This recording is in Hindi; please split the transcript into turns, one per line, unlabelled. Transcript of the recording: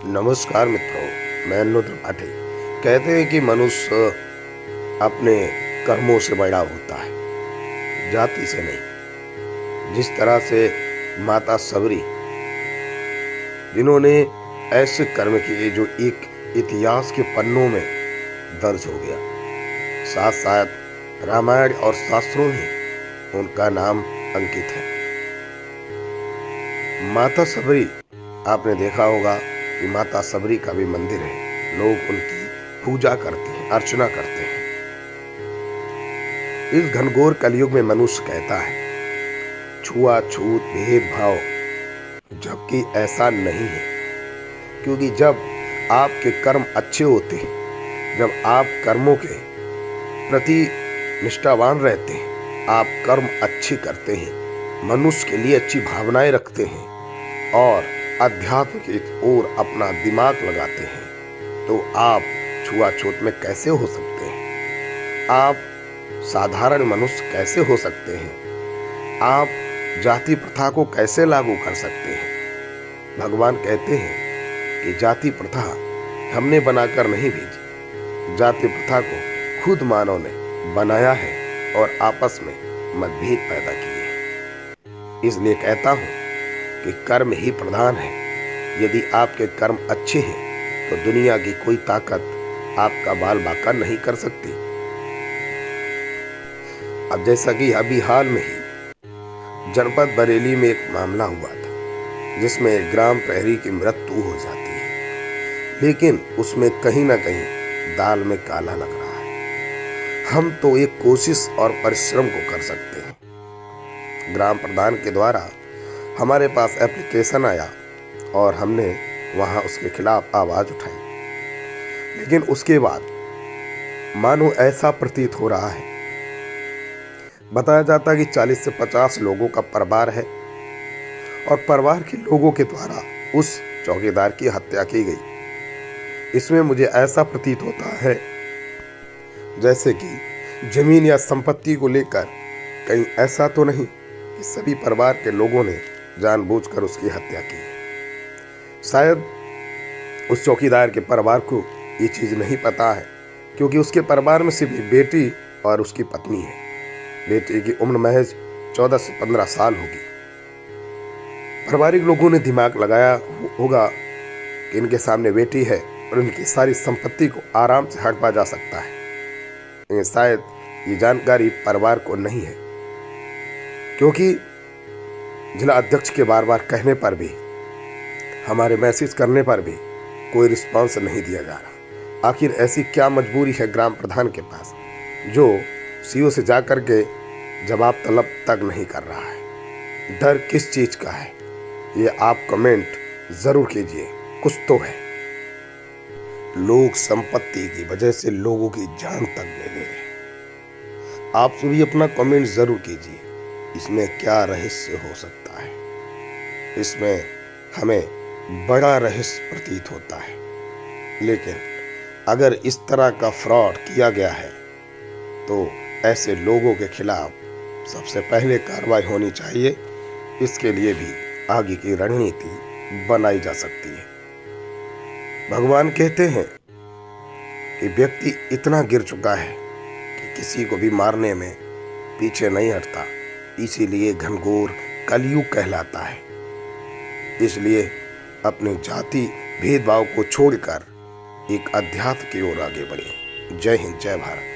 नमस्कार मित्रों, मैं अनुरुद्र पाठी। कहते हैं कि मनुष्य अपने कर्मों से बड़ा होता है, जाति से नहीं। जिस तरह से माता सबरी, जिन्होंने ऐसे कर्म किए जो एक इतिहास के पन्नों में दर्ज हो गया, साथ साथ रामायण और शास्त्रों में उनका नाम अंकित है। माता सबरी, आपने देखा होगा कि माता सबरी का भी मंदिर है। लोग उनकी पूजा करते हैं, अर्चना करते हैं। इस घनघोर कलयुग में मनुष्य कहता है छुआछूत, भेदभाव, जबकि ऐसा नहीं है। क्योंकि जब आपके कर्म अच्छे होते हैं, जब आप कर्मों के प्रति निष्ठावान रहते हैं, आप कर्म अच्छे करते हैं, मनुष्य के लिए अच्छी भावनाएं रखते हैं और अध्यात्म की ओर अपना दिमाग लगाते हैं, तो आप छुआछूत में कैसे हो सकते हैं? आप साधारण मनुष्य कैसे हो सकते हैं? आप जाति प्रथा को कैसे लागू कर सकते हैं? भगवान कहते हैं कि जाति प्रथा हमने बनाकर नहीं भेजी, जाति प्रथा को खुद मानव ने बनाया है और आपस में मतभेद पैदा किए। इसलिए कहता हूं कि कर्म ही प्रधान है। यदि आपके कर्म अच्छे हैं तो दुनिया की कोई ताकत आपका बाल बाका नहीं कर सकती। अब जैसा कि अभी हाल में ही जनपद बरेली में एक मामला हुआ था, जिसमें एक ग्राम प्रहरी की मृत्यु हो जाती है, लेकिन उसमें कहीं ना कहीं दाल में काला लग रहा है। हम तो एक कोशिश और परिश्रम को कर सकते हैं। ग्राम प्रधान के द्वारा हमारे पास एप्लीकेशन आया और हमने वहां उसके खिलाफ आवाज उठाई, लेकिन उसके बाद मानो ऐसा प्रतीत हो रहा है, बताया जाता है कि 40 से 50 लोगों का परिवार है और परिवार के लोगों के द्वारा उस चौकीदार की हत्या की गई। इसमें मुझे ऐसा प्रतीत होता है जैसे कि जमीन या संपत्ति को लेकर कहीं ऐसा तो नहीं कि सभी परिवार के लोगों ने जानबूझकर उसकी हत्या की। शायद उस चौकीदार के परिवार को ये चीज नहीं पता है, क्योंकि उसके परिवार में सिर्फ एक बेटी और उसकी पत्नी है। बेटी की उम्र महज 14 से 15 साल होगी। पारिवारिक लोगों ने दिमाग लगाया होगा कि इनके सामने बेटी है और इनकी सारी संपत्ति को आराम से हड़पा जा सकता है। शायद ये जानकारी परिवार को नहीं है, क्योंकि जिला अध्यक्ष के बार बार कहने पर भी, हमारे मैसेज करने पर भी कोई रिस्पांस नहीं दिया जा रहा। आखिर ऐसी क्या मजबूरी है ग्राम प्रधान के पास, जो सीओ से जाकर के जवाब तलब तक नहीं कर रहा है? डर किस चीज का है, ये आप कमेंट जरूर कीजिए। कुछ तो है। लोग संपत्ति की वजह से लोगों की जान तक ले ले रहे। आप सभी अपना कमेंट जरूर कीजिए, इसमें क्या रहस्य हो सकता है? इसमें हमें बड़ा रहस्य प्रतीत होता है, लेकिन अगर इस तरह का फ्रॉड किया गया है तो ऐसे लोगों के खिलाफ सबसे पहले कार्रवाई होनी चाहिए। इसके लिए भी आगे की रणनीति बनाई जा सकती है। भगवान कहते हैं कि व्यक्ति इतना गिर चुका है कि किसी को भी मारने में पीछे नहीं हटता, इसीलिए घनघोर कलयुग कहलाता है। इसलिए अपनी जाति भेदभाव को छोड़कर एक अध्यात्म की ओर आगे बढ़े। जय हिंद, जय भारत।